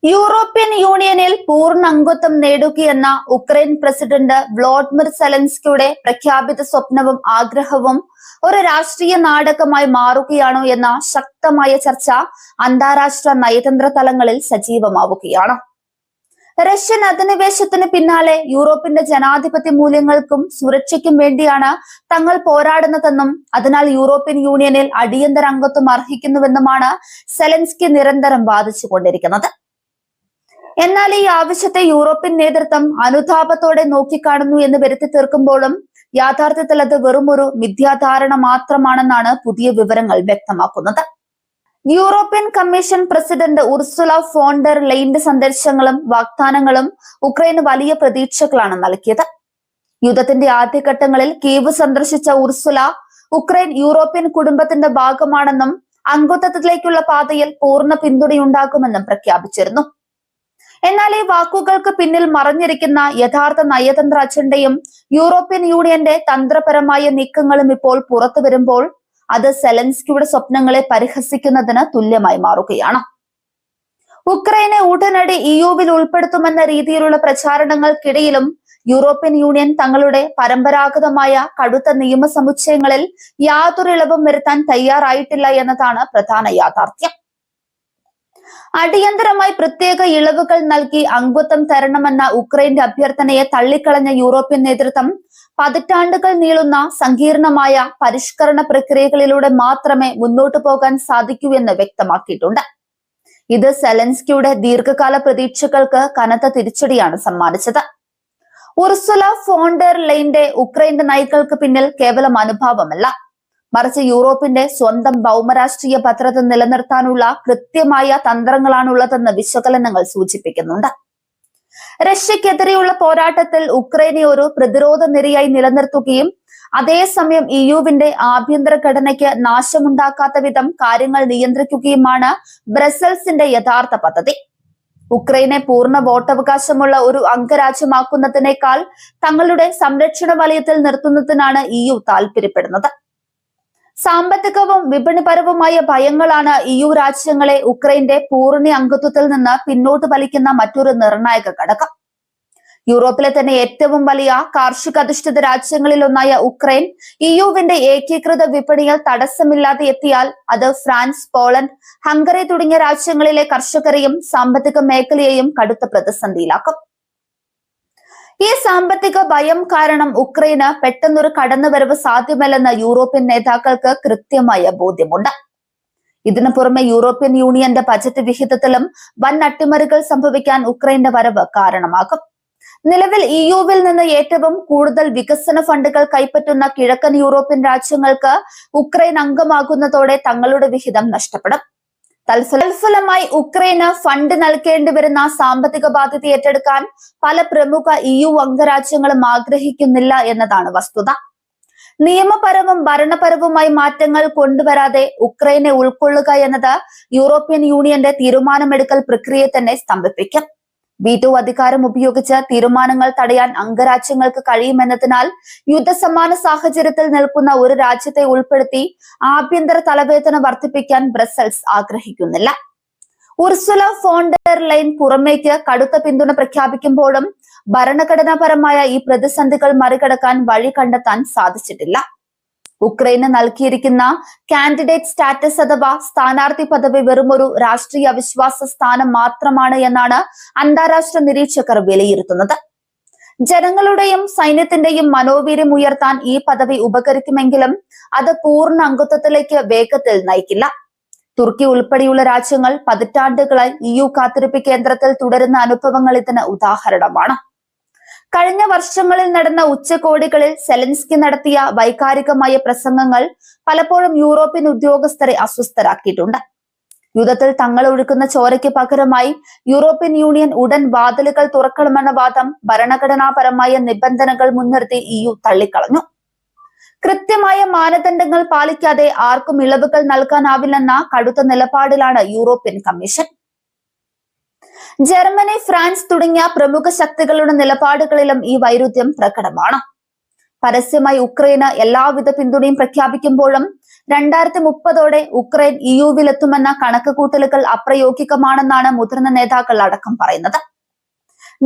European യൂണിയനിൽ പൂർണ്ണ അംഗത്വം നേടുകയെന്ന ഉക്രൈൻ പ്രസിഡന്റ് വ്ളോഡിമിർ സെലൻസ്കിയുടെ പ്രഖ്യാപിത സ്വപ്നവും ആഗ്രഹവും ഒരു രാഷ്ട്രീയ നാടകമായി മാറുകയാണോ എന്ന ശക്തമായ ചർച്ച അന്താരാഷ്ട്ര നയതന്ത്ര തലങ്ങളിൽ സജീവമാവുകയാണ്. റഷ്യൻ അധിനിവേശത്തിന് പിന്നാലെ യൂറോപ്പിന്റെ ജനാധിപത്യ മൂല്യങ്ങൾക്കും സുരക്ഷയ്ക്കും വേണ്ടിയാണ് തങ്ങൾ പോരാടുന്നതെന്നും അതിനാൽ യൂറോപ്യൻ യൂണിയനിൽ അടിയന്തര അംഗത്വം അർഹിക്കുന്നുവെന്നുമാണ് സെലൻസ്കി നിരന്തരം വാദിച്ചുകൊണ്ടിരിക്കുന്നത്. എന്നാൽ ഈ ആവശ്യത്തെ യൂറോപ്യൻ നേതൃത്വം അനുതാപത്തോടെ നോക്കിക്കാണുന്നു എന്ന് വരുത്തി തീർക്കുമ്പോഴും യാഥാർത്ഥ്യത്തിൽ അത് വെറുമൊരു മിഥ്യാധാരണ മാത്രമാണെന്നാണ് പുതിയ വിവരങ്ങൾ വ്യക്തമാക്കുന്നത്. European commission president Ursula von der ലെയ്ന്റെ സന്ദേശങ്ങളും വാഗ്ദാനങ്ങളും ഉക്രൈന് വലിയ പ്രതീക്ഷകളാണ് നൽകിയത്. യുദ്ധത്തിന്റെ ആദ്യഘട്ടങ്ങളിൽ കീവ് സന്ദർശിച്ച ഉർസുല ഉക്രൈൻ യൂറോപ്യൻ കുടുംബത്തിന്റെ ഭാഗമാണെന്നും അംഗത്വത്തിലേക്കുള്ള പാതയിൽ പൂർണ്ണ പിന്തുണയുണ്ടാകുമെന്നും പ്രഖ്യാപിച്ചിരുന്നു. എന്നാൽ ഈ വാക്കുകൾക്ക് പിന്നിൽ മറഞ്ഞിരിക്കുന്ന യഥാർത്ഥ നയതന്ത്ര അജണ്ടയും യൂറോപ്യൻ യൂണിയന്റെ തന്ത്രപരമായ നീക്കങ്ങളും ഇപ്പോൾ പുറത്തു വരുമ്പോൾ അത് സെലൻസ്കിയുടെ സ്വപ്നങ്ങളെ പരിഹസിക്കുന്നതിന് തുല്യമായി മാറുകയാണ്. ഉക്രൈനെ ഉടനടി ഇയുവിൽ ഉൾപ്പെടുത്തുമെന്ന രീതിയിലുള്ള പ്രചാരണങ്ങൾക്കിടയിലും യൂറോപ്യൻ യൂണിയൻ തങ്ങളുടെ പരമ്പരാഗതമായ കടുത്ത നിയമ സമുച്ചയങ്ങളിൽ യാതൊരു ഇളവും വരുത്താൻ തയ്യാറായിട്ടില്ല എന്നതാണ് പ്രധാന യാഥാർത്ഥ്യം. അടിയന്തരമായി പ്രത്യേക ഇളവുകൾ നൽകി അംഗത്വം തരണമെന്ന ഉക്രൈന്റെ അഭ്യർത്ഥനയെ തള്ളിക്കളഞ്ഞ യൂറോപ്യൻ നേതൃത്വം പതിറ്റാണ്ടുകൾ നീളുന്ന സങ്കീർണമായ പരിഷ്കരണ പ്രക്രിയകളിലൂടെ മാത്രമേ മുന്നോട്ടു പോകാൻ സാധിക്കൂ എന്ന് വ്യക്തമാക്കിയിട്ടുണ്ട്. ഇത് സെലൻസ്കിയുടെ ദീർഘകാല പ്രതീക്ഷകൾക്ക് കനത്ത തിരിച്ചടിയാണ് സമ്മാനിച്ചത്. ഉർസുല ഫോൺ ഡെർ ലെയ്ന്റെ ഉക്രൈന്റെ നയങ്ങൾക്ക് പിന്നിൽ കേവലം അനുഭാവമല്ല, മറിച്ച് യൂറോപ്പിന്റെ സ്വന്തം ഭൗമരാഷ്ട്രീയ ഭദ്രത നിലനിർത്താനുള്ള കൃത്യമായ തന്ത്രങ്ങളാണുള്ളതെന്ന് വിശകലനങ്ങൾ സൂചിപ്പിക്കുന്നുണ്ട്. റഷ്യക്കെതിരെയുള്ള പോരാട്ടത്തിൽ ഉക്രൈനെ ഒരു പ്രതിരോധ നിരയായി നിലനിർത്തുകയും അതേസമയം ഇയുവിന്റെ ആഭ്യന്തര ഘടനയ്ക്ക് നാശമുണ്ടാക്കാത്ത വിധം കാര്യങ്ങൾ നിയന്ത്രിക്കുകയുമാണ് ബ്രസൽസിന്റെ യഥാർത്ഥ പദ്ധതി. ഉക്രൈനെ പൂർണ്ണ വോട്ടവകാശമുള്ള ഒരു അംഗരാജ്യമാക്കുന്നതിനേക്കാൾ തങ്ങളുടെ സംരക്ഷണ വലയത്തിൽ നിർത്തുന്നതിനാണ് ഇയു താൽപര്യപ്പെടുന്നത്. സാമ്പത്തികവും വിപണിപരവുമായ ഭയങ്ങളാണ് ഇയു രാജ്യങ്ങളെ ഉക്രൈന്റെ പൂർണ്ണ അംഗത്വത്തിൽ നിന്ന് പിന്നോട്ട് വലിക്കുന്ന മറ്റൊരു നിർണായക ഘടകം. യൂറോപ്പിലെ തന്നെ ഏറ്റവും വലിയ കാർഷികാധിഷ്ഠിത രാജ്യങ്ങളിലൊന്നായ ഉക്രൈൻ ഇയുവിന്റെ ഏകീകൃത വിപണിയിൽ തടസ്സമില്ലാതെ എത്തിയാൽ അത് ഫ്രാൻസ്, പോളണ്ട്, ഹംഗറി തുടങ്ങിയ രാജ്യങ്ങളിലെ കർഷകരെയും സാമ്പത്തിക മേഖലയെയും കടുത്ത പ്രതിസന്ധിയിലാക്കും. ഈ സാമ്പത്തിക ഭയം കാരണം ഉക്രൈന് പെട്ടെന്നൊരു കടന്നുവരവ് സാധ്യമല്ലെന്ന് യൂറോപ്യൻ നേതാക്കൾക്ക് കൃത്യമായ ബോധ്യമുണ്ട്. ഇതിനു പുറമെ യൂറോപ്യൻ യൂണിയന്റെ ബജറ്റ് വിഹിതത്തിലും വൻ അട്ടിമറികൾ സംഭവിക്കാൻ ഉക്രൈന്റെ വരവ് കാരണമാകും. നിലവിൽ ഇയുവിൽ നിന്ന് ഏറ്റവും കൂടുതൽ വികസന ഫണ്ടുകൾ കൈപ്പറ്റുന്ന കിഴക്കൻ യൂറോപ്യൻ രാജ്യങ്ങൾക്ക് ഉക്രൈൻ അംഗമാകുന്നതോടെ തങ്ങളുടെ വിഹിതം നഷ്ടപ്പെടും. തൽഫലമായി ഉക്രൈന് ഫണ്ട് നൽകേണ്ടി വരുന്ന സാമ്പത്തിക ബാധ്യത ഏറ്റെടുക്കാൻ പല പ്രമുഖ ഇയു അംഗരാജ്യങ്ങളും ആഗ്രഹിക്കുന്നില്ല എന്നതാണ് വസ്തുത. നിയമപരവും ഭരണപരവുമായി മാറ്റങ്ങൾ കൊണ്ടുവരാതെ ഉക്രൈനെ ഉൾക്കൊള്ളുക എന്നത് യൂറോപ്യൻ യൂണിയന്റെ തീരുമാനമെടുക്കൽ പ്രക്രിയയെ തന്നെ സ്തംഭിപ്പിക്കും. വീറ്റോ അധികാരം ഉപയോഗിച്ച് തീരുമാനങ്ങൾ തടയാൻ അംഗരാജ്യങ്ങൾക്ക് കഴിയുമെന്നതിനാൽ യുദ്ധസമാന സാഹചര്യത്തിൽ നിൽക്കുന്ന ഒരു രാജ്യത്തെ ഉൾപ്പെടുത്തി ആഭ്യന്തര തലവേദന വർദ്ധിപ്പിക്കാൻ ബ്രസൽസ് ആഗ്രഹിക്കുന്നില്ല. ഉർസുല ഫോൺ ഡെർ ലെയ്ൻ പുറമേക്ക് കടുത്ത പിന്തുണ പ്രഖ്യാപിക്കുമ്പോഴും ഭരണഘടനാപരമായ ഈ പ്രതിസന്ധികൾ മറികടക്കാൻ വഴി കണ്ടെത്താൻ സാധിച്ചിട്ടില്ല. ഉക്രൈന് നൽകിയിരിക്കുന്ന കാൻഡിഡേറ്റ് സ്റ്റാറ്റസ് അഥവാ സ്ഥാനാർത്ഥി പദവി വെറുമൊരു രാഷ്ട്രീയ അവിശ്വാസ സ്ഥാനം മാത്രമാണ് എന്നാണ് അന്താരാഷ്ട്ര നിരീക്ഷകർ വിലയിരുത്തുന്നത്. ജനങ്ങളുടെയും സൈന്യത്തിന്റെയും മനോവീര്യം ഉയർത്താൻ ഈ പദവി ഉപകരിക്കുമെങ്കിലും അത് പൂർണ്ണ അംഗത്വത്തിലേക്ക് വേഗത്തിൽ നയിക്കില്ല. തുർക്കി ഉൾപ്പെടെയുള്ള രാജ്യങ്ങൾ പതിറ്റാണ്ടുകളായി ഇയു കാത്തിരിപ്പ് കേന്ദ്രത്തിൽ തുടരുന്ന അനുഭവങ്ങൾ ഇതിന് ഉദാഹരണമാണ്. കഴിഞ്ഞ വർഷങ്ങളിൽ നടന്ന ഉച്ചകോടികളിൽ സെലൻസ്കി നടത്തിയ വൈകാരികമായ പ്രസംഗങ്ങൾ പലപ്പോഴും യൂറോപ്യൻ ഉദ്യോഗസ്ഥരെ അസ്വസ്ഥരാക്കിയിട്ടുണ്ട്. യുദ്ധത്തിൽ തങ്ങൾ ഒഴുക്കുന്ന ചോരയ്ക്ക് പകരമായി യൂറോപ്യൻ യൂണിയൻ ഉടൻ വാതിലുകൾ തുറക്കണമെന്ന വാദം ഭരണഘടനാപരമായ നിബന്ധനകൾ മുൻനിർത്തി ഇയു തള്ളിക്കളഞ്ഞു. കൃത്യമായ മാനദണ്ഡങ്ങൾ പാലിക്കാതെ ആർക്കും ഇളവുകൾ നൽകാനാവില്ലെന്ന കടുത്ത നിലപാടിലാണ് യൂറോപ്യൻ കമ്മീഷൻ. ജർമ്മനി, ഫ്രാൻസ് തുടങ്ങിയ പ്രമുഖ ശക്തികളുടെ നിലപാടുകളിലും ഈ വൈരുദ്ധ്യം പ്രകടമാണ്. പരസ്യമായി ഉക്രൈന് എല്ലാവിധ പിന്തുണയും പ്രഖ്യാപിക്കുമ്പോഴും 2030 ഉക്രൈൻ EUവിലെത്തുമെന്ന കണക്കുകൂട്ടലുകൾ അപ്രായോഗികമാണെന്നാണ് മുതിർന്ന നേതാക്കൾ അടക്കം പറയുന്നത്.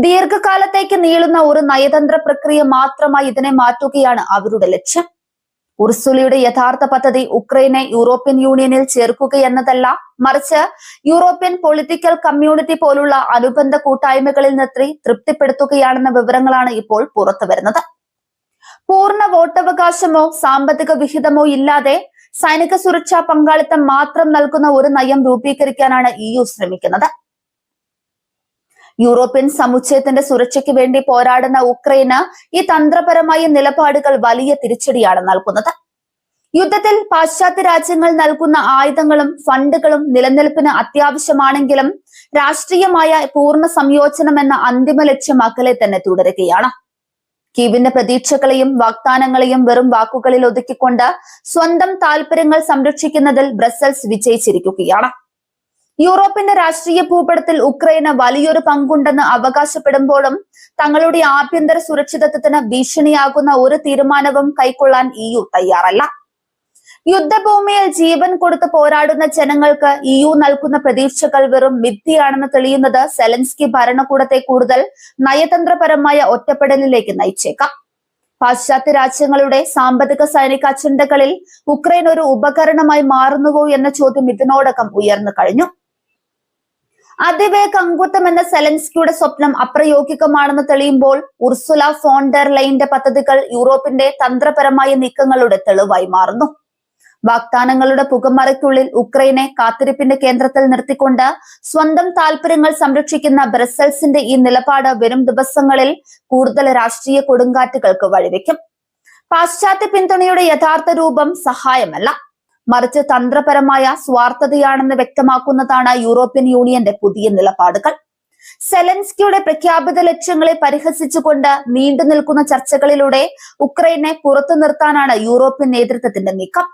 ദീർഘകാലത്തേക്ക് നീളുന്ന ഒരു നയതന്ത്ര പ്രക്രിയ മാത്രമായി ഇതിനെ മാറ്റുകയാണ് അവരുടെ ലക്ഷ്യം. ഉർസുലയുടെ യഥാർത്ഥ പദ്ധതി ഉക്രൈനെ യൂറോപ്യൻ യൂണിയനിൽ ചേർക്കുകയെന്നതല്ല, മറിച്ച് യൂറോപ്യൻ പൊളിറ്റിക്കൽ കമ്മ്യൂണിറ്റി പോലുള്ള അനുബന്ധ കൂട്ടായ്മകളിൽ നിന്ന് തൃപ്തിപ്പെടുത്തുകയാണെന്ന വിവരങ്ങളാണ് ഇപ്പോൾ പുറത്തുവരുന്നത്. പൂർണ്ണ വോട്ടവകാശമോ സാമ്പത്തിക വിഹിതമോ ഇല്ലാതെ സൈനിക സുരക്ഷാ പങ്കാളിത്തം മാത്രം നൽകുന്ന ഒരു നയം രൂപീകരിക്കാനാണ് EU ശ്രമിക്കുന്നത്. യൂറോപ്യൻ സമുച്ചയത്തിന്റെ സുരക്ഷയ്ക്ക് വേണ്ടി പോരാടുന്ന ഉക്രൈന് ഈ തന്ത്രപരമായ നിലപാടുകൾ വലിയ തിരിച്ചടിയാണ് നൽകുന്നത്. യുദ്ധത്തിൽ പാശ്ചാത്യ രാജ്യങ്ങൾ നൽകുന്ന ആയുധങ്ങളും ഫണ്ടുകളും നിലനിൽപ്പിന് അത്യാവശ്യമാണെങ്കിലും രാഷ്ട്രീയമായ പൂർണ്ണ സംയോജനം എന്ന അന്തിമ ലക്ഷ്യം അകലെ തന്നെ തുടരുകയാണ്. കീവിന്റെ പ്രതീക്ഷകളെയും വാഗ്ദാനങ്ങളെയും വെറും വാക്കുകളിൽ ഒതുക്കിക്കൊണ്ട് സ്വന്തം താൽപര്യങ്ങൾ സംരക്ഷിക്കുന്നതിൽ ബ്രസൽസ് വിജയിച്ചിരിക്കുകയാണ്. യൂറോപ്പിന്റെ രാഷ്ട്രീയ ഭൂപടത്തിൽ ഉക്രൈന് വലിയൊരു പങ്കുണ്ടെന്ന് അവകാശപ്പെടുമ്പോഴും തങ്ങളുടെ ആഭ്യന്തര സുരക്ഷിതത്വത്തിന് ഭീഷണിയാകുന്ന ഒരു തീരുമാനവും കൈക്കൊള്ളാൻ EU തയ്യാറല്ല. യുദ്ധഭൂമിയിൽ ജീവൻ കൊടുത്ത് പോരാടുന്ന ജനങ്ങൾക്ക് EU നൽകുന്ന പ്രതീക്ഷകൾ വെറും മിഥ്യയാണെന്ന് തെളിയുന്നത് സെലൻസ്കി ഭരണകൂടത്തെ കൂടുതൽ നയതന്ത്രപരമായ ഒറ്റപ്പെടലിലേക്ക് നയിച്ചേക്കാം. പാശ്ചാത്യ രാജ്യങ്ങളുടെ സാമ്പത്തിക സൈനിക അജണ്ടകളിൽ ഉക്രൈൻ ഒരു ഉപകരണമായി മാറുന്നുവോ എന്ന ചോദ്യം ഇതിനോടകം ഉയർന്നു കഴിഞ്ഞു. അതിവേഗ അംഗത്വം എന്ന സെലൻസ്കിയുടെ സ്വപ്നം അപ്രായോഗികമാണെന്ന് തെളിയുമ്പോൾ ഉർസുല ഫോൺ ഡെർ ലൈന്റെ പദ്ധതികൾ യൂറോപ്പിന്റെ തന്ത്രപരമായ നീക്കങ്ങളുടെ തെളിവായി മാറുന്നു. വാഗ്ദാനങ്ങളുടെ പുകമറയ്ക്കുള്ളിൽ ഉക്രൈനെ കാത്തിരിപ്പിന്റെ കേന്ദ്രത്തിൽ നിർത്തിക്കൊണ്ട് സ്വന്തം താൽപര്യങ്ങൾ സംരക്ഷിക്കുന്ന ബ്രസൽസിന്റെ ഈ നിലപാട് വരും ദിവസങ്ങളിൽ കൂടുതൽ രാഷ്ട്രീയ കൊടുങ്കാറ്റുകൾക്ക് വഴിവെക്കും. പാശ്ചാത്യ പിന്തുണയുടെ യഥാർത്ഥ രൂപം സഹായമല്ല, മറിച്ച് തന്ത്രപരമായ സ്വാർത്ഥതയാണെന്ന് വ്യക്തമാക്കുന്നതാണ് യൂറോപ്യൻ യൂണിയന്റെ പുതിയ നിലപാടുകൾ. സെലൻസ്കിയുടെ പ്രഖ്യാപിത ലക്ഷ്യങ്ങളെ പരിഹസിച്ചുകൊണ്ട് നീണ്ടു നിൽക്കുന്ന ചർച്ചകളിലൂടെ ഉക്രൈനെ പുറത്തു നിർത്താനാണ് യൂറോപ്യൻ നേതൃത്വത്തിന്റെ നീക്കം.